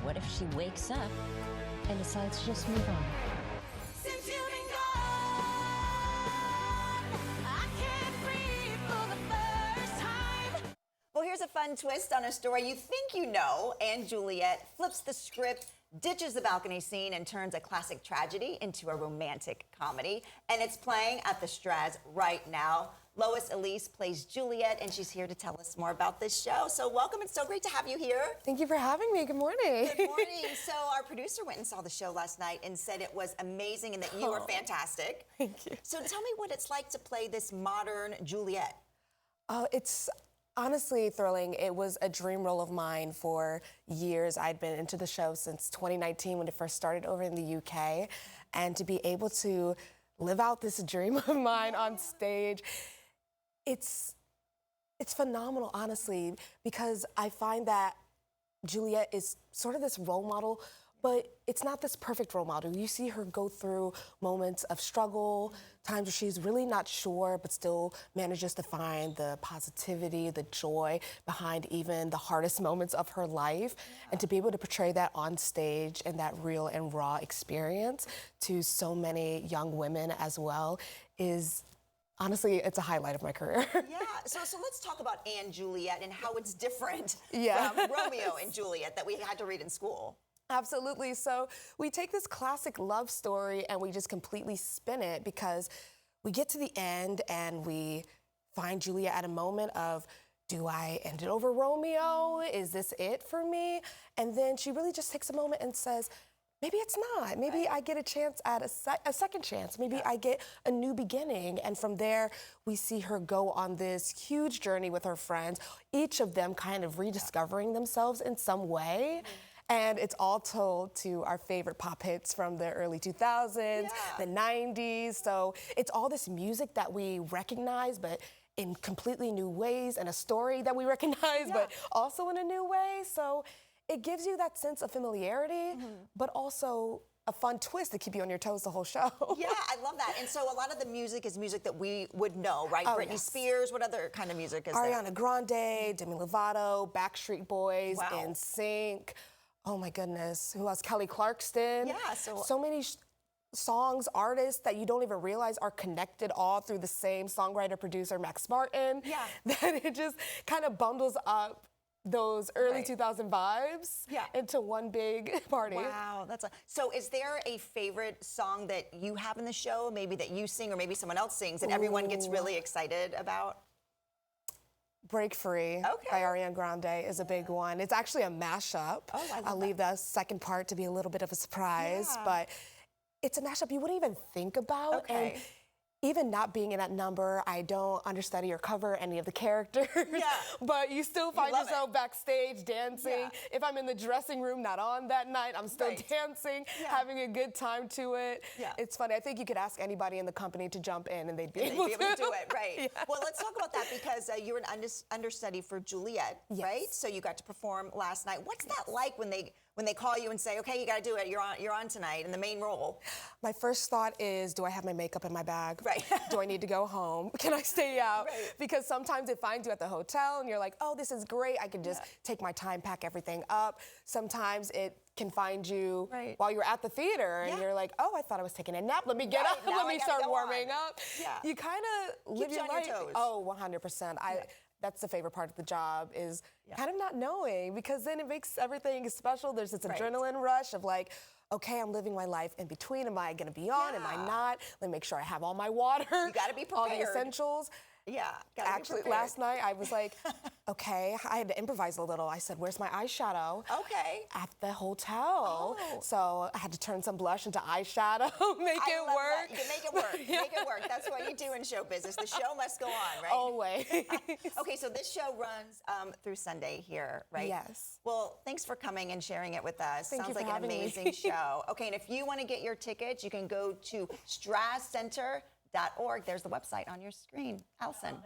What if she wakes up and decides to just move on? Since you've been gone, I can't breathe for the first time. Well, here's a fun twist on a story you think you know. And Juliet flips the script, ditches the balcony scene, and turns a classic tragedy into a romantic comedy. And it's playing at the Straz right now. Lois Elise plays Juliet, and she's here to tell us more about this show. So welcome. It's so great to have you here. Thank you for having me. Good morning. Good morning. So our producer went and saw the show last night and said it was amazing and that you were fantastic. Thank you. So tell me what it's like to play this modern Juliet. It's honestly thrilling. It was a dream role of mine for years. I'd been into the show since 2019 when it first started over in the UK. And to be able to live out this dream of mine on stage, it's phenomenal, honestly, because I find that Juliet is sort of this role model, but it's not this perfect role model. You see her go through moments of struggle, times where she's really not sure, but still manages to find the positivity, the joy behind even the hardest moments of her life. And to be able to portray that on stage and that real and raw experience to so many young women as well is, honestly, it's a highlight of my career. Yeah, so let's talk about and Juliet and how it's different Yeah. from Romeo and Juliet that we had to read in school. Absolutely. So we take this classic love story and we just completely spin it because we get to the end and we find Juliet at a moment of, do I end it over Romeo? Is this it for me? And then she really just takes a moment and says, maybe it's not. Maybe I get a chance at a second chance. Maybe I get a new beginning. And from there, we see her go on this huge journey with her friends, each of them kind of rediscovering themselves in some way. And it's all told to our favorite pop hits from the early 2000s, the 90s. So it's all this music that we recognize, but in completely new ways, and a story that we recognize, but also in a new way. So it gives you that sense of familiarity, but also a fun twist to keep you on your toes the whole show. Yeah, I love that. And so a lot of the music is music that we would know, right? Oh, Britney yes. Spears, what other kind of music is there? Ariana Grande, Demi Lovato, Backstreet Boys, Wow. NSYNC. Oh my goodness, who else? Kelly Clarkson. Yeah, so many songs, artists that you don't even realize are connected all through the same songwriter, producer, Max Martin. Yeah. That it just kind of bundles up those early 2000 vibes into one big party. Wow, so is there a favorite song that you have in the show, maybe that you sing or maybe someone else sings that everyone gets really excited about? Break Free by Ariana Grande is a big one. It's actually a mashup. Oh, I love I'll leave the second part to be a little bit of a surprise, but it's a mashup you wouldn't even think about. And even not being in that number, I don't understudy or cover any of the characters, but you still find yourself backstage dancing. If I'm in the dressing room, not on that night, I'm still dancing, having a good time to it. It's funny. I think you could ask anybody in the company to jump in and they'd be able to do it, right? Well, let's talk about that because you were an understudy for Juliet, right? So you got to perform last night. What's that like when they call you and say, okay, you got to do it, you're on tonight in the main role? My first thought is, do I have my makeup in my bag? Right. Do I need to go home? Can I stay out? Because sometimes it finds you at the hotel and you're like, oh, this is great. I can just take my time, pack everything up. Sometimes it can find you while you're at the theater and you're like, oh, I thought I was taking a nap. Let me get up. Let me start warming up. You kind of live your life. Oh, 100%. That's the favorite part of the job is kind of not knowing, because then it makes everything special. There's this adrenaline rush of like, okay, I'm living my life in between. Am I going to be on? Am I not? Let me make sure I have all my water. You got to be prepared. All the essentials. Yeah. Actually, last night I was like, okay, I had to improvise a little. I said, where's my eyeshadow? Okay. At the hotel. So I had to turn some blush into eyeshadow, make it work. You can make it work. Make it work. That's what you do in show business. The show must go on, right? Always. Okay, so this show runs through Sunday here, right? Yes. Well, thanks for coming and sharing it with us. Thank you Sounds for like an having amazing me. show. Okay, and if you want to get your tickets, you can go to strazcenter.org. There's the website on your screen. Allison.